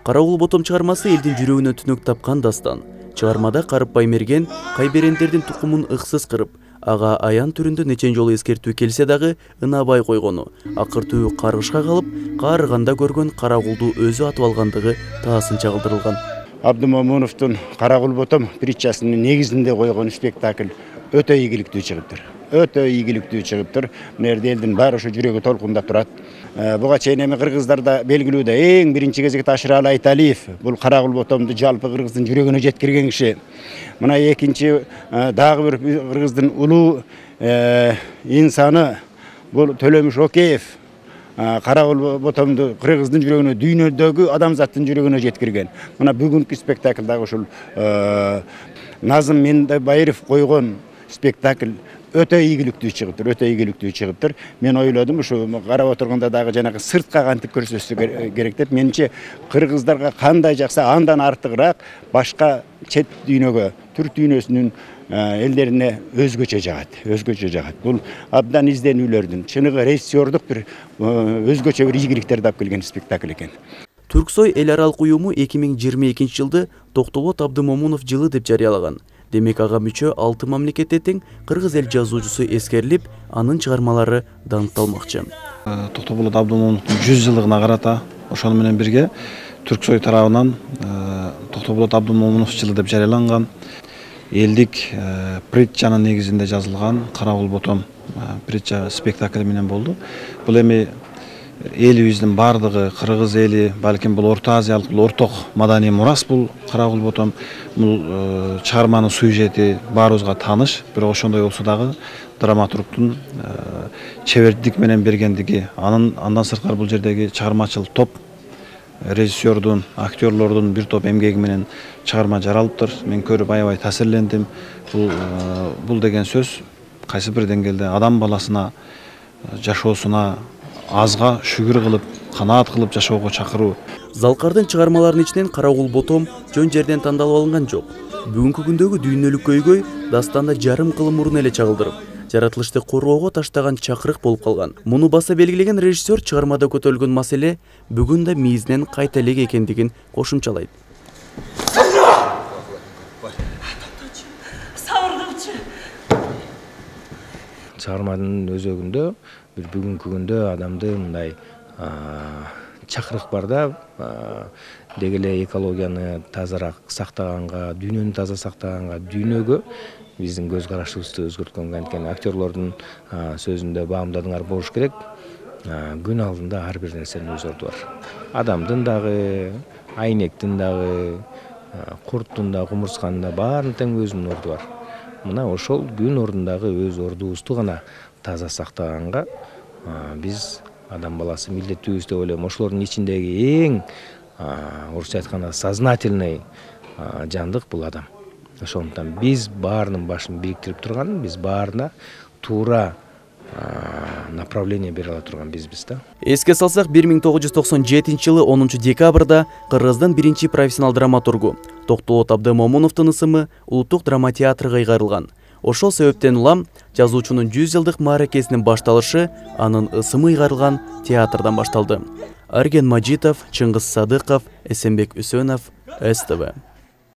Карагул Ботом чыгармасы элдин жүрөгүнө түнөк тапкан дастан. Чыгармада Карып Баймерген кайберендердин тукумун ыксыз кырып, ага аян түрүндө нечен жолу эскертүү келсе дагы ынабай койгону, акыртуу каргышка калып, каарыганда көргөн Карагулду өзү атып алгандыгы таасынча кылдырылган. Абдымомуновдун Карагул Ботом притчасынын негизинде койгон спектакль өтө ийгиликтүү чыгыптыр. Өтө ийгиликтүү чыгыптыр. Мына жерде элдин баары ушу жүрөгү толкундап турат. Буга чейин эми кыргыздарда белгилүү да эң биринчи кезекте Ашыралы Айталиев бул Карагул Ботомду жалпы кыргыздын жүрөгүнө жеткирген киши. Мына экинчи дагы бир кыргыздын улуу инсаны бул Төлөмүш Океев Карагул Ботомду кыргыздын жүрөгүнө, дүйнөдөгү адамзаттын жүрөгүнө жеткирген. Мына бүгүнкү спектаклдагы ушул Назым Мендебаев койгон спектакль өтө ийгиликтүү чыгыптыр. Мен ойлодум ушу карап отурганда дагы жанагы сыртка кантип көрсөтсө керек деп. Менимче кыргыздарга кандай жакса андан артыгыраак башка чет дүйнөгө, түрк дүйнөсүнүн элдерине өзгөчө жагат. Бул абдан изденүүлөрдүн, чыныгы режиссердук бир өзгөчө бир ийгиликтерди алып келген спектакль экен. Түрксой эл аралык уюму 2022 жылды Токтолот Абдымомунов жылы деп жарыялаган. Демек ага мүчө 6 мамлекетте тең кыргыз эл жазуучусу эскерилип, анын чыгармалары даңкталмакчы. Токтолот Абдымомуновдун 100 жылдыгына карата ошону менен бирге Түрксой тарабынан Токтолот Абдымомунов жылы деп жарыяланган. Элдик притчанын негизинде жазылган Карагул Ботом притча спектакль менен болду. Бул эми элибиздин бардыгы, кыргыз эли, балким бул Орто Азиялык, бул орток маданий мурас бул Карагул Ботом. Бул чыгарманын сюжети баарыбызга тааныш, бирок ошондой болсо дагы драматургдун чебердик менен бергендиги, андан сырткары бул жердеги чыгармачыл топ, режиссердун, актерлордун бир топ эмгеги менен чыгарма жаралыптыр. Мен көрүп аябай таасирлендим. Бул деген сөз кайсы бир деңгээлде адам баласына жашоосуна азга шүгүр кылып, канаат кылып жашоого чакыруу. Залкардын чыгармаларынын ичинен Карагул Ботом жөн жерден тандалып алынган жок. Бүгүнкү күндөгү дүйнөлүк көйгөй дастанда жарым кылым мурун эле чагылдырып, жаратылышты коргоого таштаган чакырык болуп калган. Муну баса белгилеген режиссер чыгармада көтөрүлгөн маселе бүгүн да миизинен кайта элек экендигин кошумчалайт. Чыгарманын өзөгүндө бир бүгүнкү күндө адамды мындай чакырык бар да, деги эле экологияны тазараак сактаганга, дүйнөнү таза сактаганга, дүйнөгө биздин көз карашыбызды өзгөрткөнгө. Анткени актерлордун сөзүндө баамдадыңар болуш керек. Күн алдында ар бир нерсенин өз орду бар. Адамдын дагы, айнектин дагы, курттун да, кумурсканын да баарынын тең өзүнүн орду бар. Мына ошол күн ордундагы өз ордубузду гана таза сактаганга биз адам баласы милдеттүүбүз деп ойлойм. Ошолордун ичиндеги эң орусча айтканда сознательный жандык бул адам. Ошондуктан биз баарынын башын бириктирип турган, биз баарына туура направление бере ала турган бизбиз да. Эске салсак, 1997 жылы 10 декабрда Кыргыздын биринчи профессионал драматургу Токтолот Абдымомуновдун ысымы Улуттук драма театрга кайрылган. Ошол себептен улам жазуучунун 100 жылдык мааракесинин башталышы анын ысымы кайрылган театрдан башталды. Арген Мажитов, Чыңгыз Садыков, Эсенбек Үсөнов, СТВ.